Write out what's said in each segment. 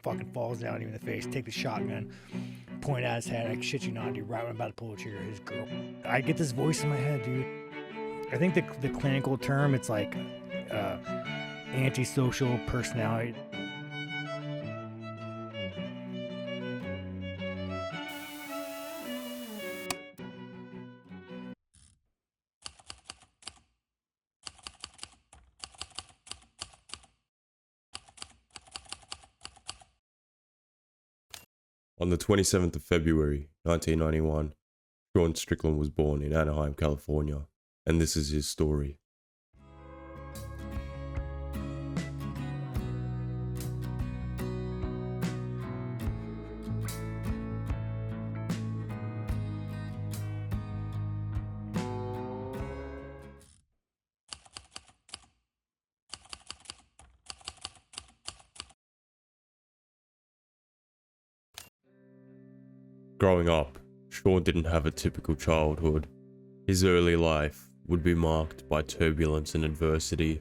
fucking falls down in the face, take the shotgun, point at his head. I shit you not, dude. Right when I'm about to pull the trigger, his girl. I get this voice in my head, dude. I think the clinical term, it's like antisocial personality. On the 27th of February, 1991, Sean Strickland was born in Anaheim, California, and this is his story. Growing up, Sean didn't have a typical childhood. His early life would be marked by turbulence and adversity.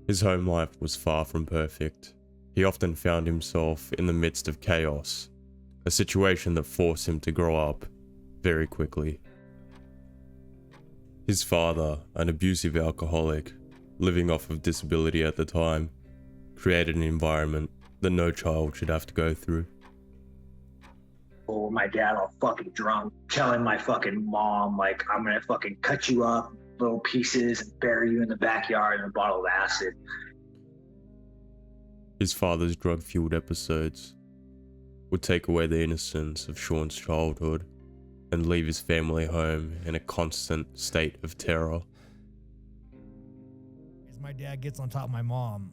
His home life was far from perfect. He often found himself in the midst of chaos, a situation that forced him to grow up very quickly. His father, an abusive alcoholic, living off of disability at the time, created an environment that no child should have to go through. My dad all fucking drunk, telling my fucking mom, like, I'm gonna fucking cut you up little pieces and bury you in the backyard in a bottle of acid. His father's drug-fueled episodes would take away the innocence of Sean's childhood and leave his family home in a constant state of terror. As my dad gets on top of my mom,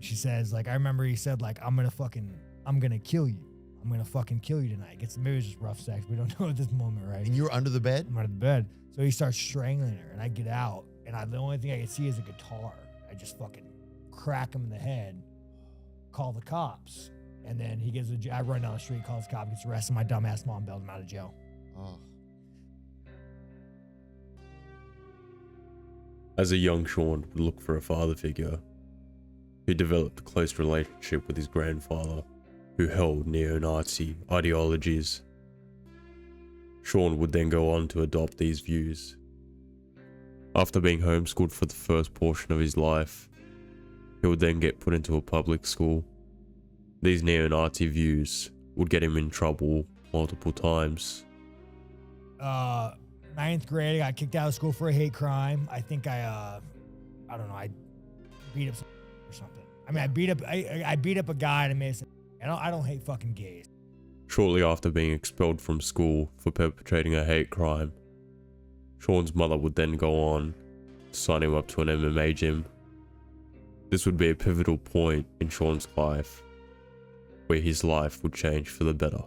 she says, like, I remember he said, like, I'm gonna kill you. I'm gonna fucking kill you tonight. Maybe it was just rough sex. We don't know at this moment, right? And you were under the bed? I'm under the bed. So he starts strangling her, and I get out, and the only thing I can see is a guitar. I just fucking crack him in the head, call the cops, and then I run down the street, calls the cops, gets arrested. My dumbass mom bailed him out of jail. Oh. As a young Sean would look for a father figure, he developed a close relationship with his grandfather, who held neo-Nazi ideologies. Sean would then go on to adopt these views. After being homeschooled for the first portion of his life, he would then get put into a public school. These neo-Nazi views would get him in trouble multiple times. 9th grade, I got kicked out of school for a hate crime. I think I beat up or something. I mean, I beat up a guy and I made some. I don't hate fucking gays. Shortly after being expelled from school for perpetrating a hate crime, Sean's mother would then go on to sign him up to an MMA gym. This would be a pivotal point in Sean's life, where his life would change for the better.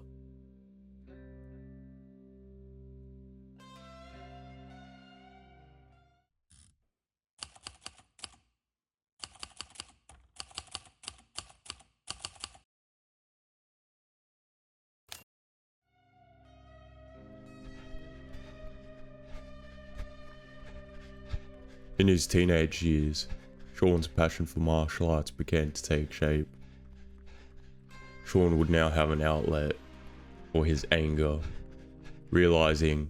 In his teenage years, Sean's passion for martial arts began to take shape. Sean would now have an outlet for his anger, realizing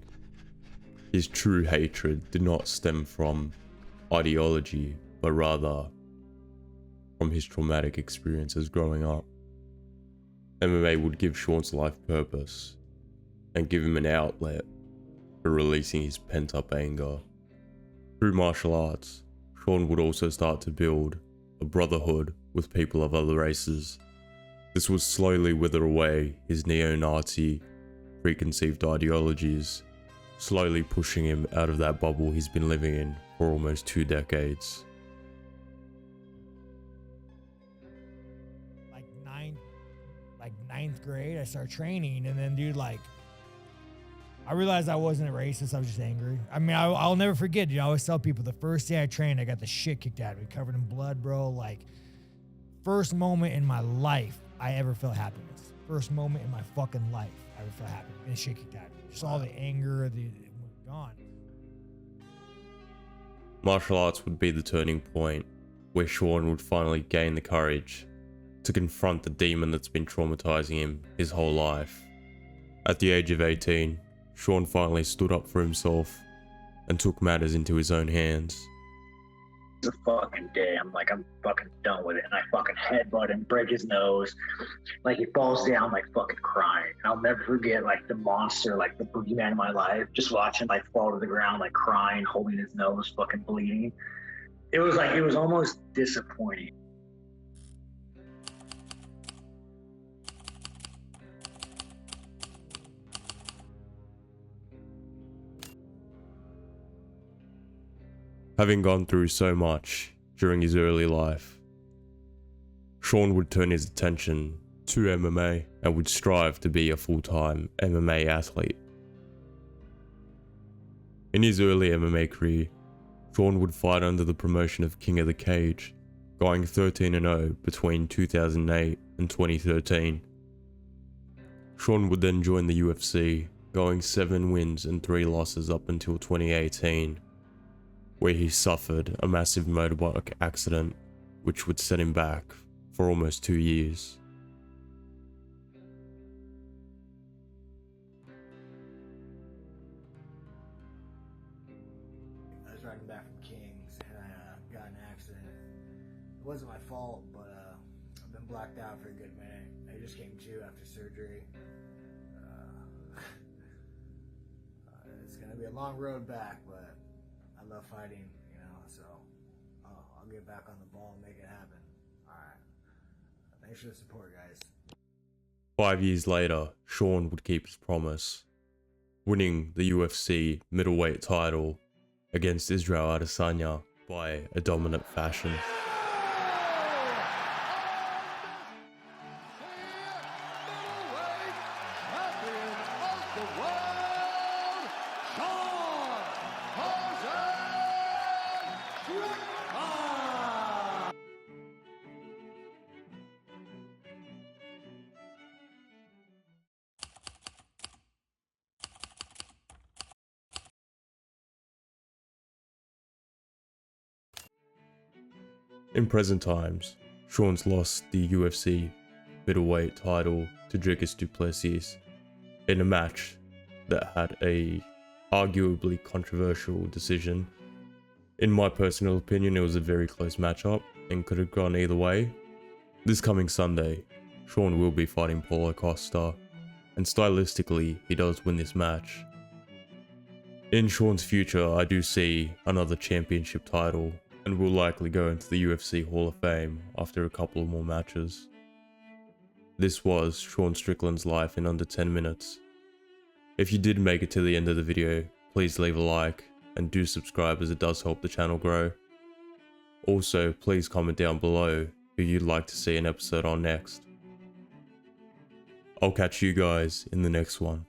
his true hatred did not stem from ideology, but rather from his traumatic experiences growing up. MMA would give Sean's life purpose and give him an outlet for releasing his pent-up anger. Through martial arts, Sean would also start to build a brotherhood with people of other races. This would slowly wither away his neo-Nazi preconceived ideologies, slowly pushing him out of that bubble he's been living in for almost 2 decades. Like 9th grade, I started training, and then, dude, I realized I wasn't a racist. I was just angry. I mean, I'll never forget, dude. I always tell people the first day I trained, I got the shit kicked out of me, covered in blood, bro. Like, first moment in my life I ever felt happiness. First moment in my fucking life I ever felt happiness. And shit kicked out of me. Just all the anger, it was gone. Martial arts would be the turning point where Sean would finally gain the courage to confront the demon that's been traumatizing him his whole life. At the age of 18, Sean finally stood up for himself and took matters into his own hands. The fucking day, I'm fucking done with it, and I fucking headbutt him, break his nose, like he falls down like fucking crying. And I'll never forget like the monster, like the boogeyman in my life, just watching like fall to the ground, like crying, holding his nose, fucking bleeding. It was almost disappointing. Having gone through so much during his early life, Sean would turn his attention to MMA and would strive to be a full-time MMA athlete. In his early MMA career, Sean would fight under the promotion of King of the Cage, going 13-0 between 2008 and 2013. Sean would then join the UFC, going 7 wins and 3 losses up until 2018. Where he suffered a massive motorbike accident which would set him back for almost 2 years. I was riding back from Kings and I got in an accident. It wasn't my fault, but I've been blacked out for a good minute. I just came to after surgery. It's gonna be a long road back, but I love fighting, you know, so I'll get back on the ball and make it happen. Alright. Thanks for the support, guys. 5 years later, Sean would keep his promise, winning the UFC middleweight title against Israel Adesanya by a dominant fashion. In present times, Sean's lost the UFC middleweight title to Dricus du Plessis in a match that had a arguably controversial decision. In my personal opinion, it was a very close matchup and could have gone either way. This coming Sunday, Sean will be fighting Paulo Costa, and stylistically, he does win this match. In Sean's future, I do see another championship title and will likely go into the UFC Hall of Fame after a couple of more matches. This was Sean Strickland's life in under 10 minutes. If you did make it to the end of the video, please leave a like and do subscribe as it does help the channel grow. Also, please comment down below who you'd like to see an episode on next. I'll catch you guys in the next one.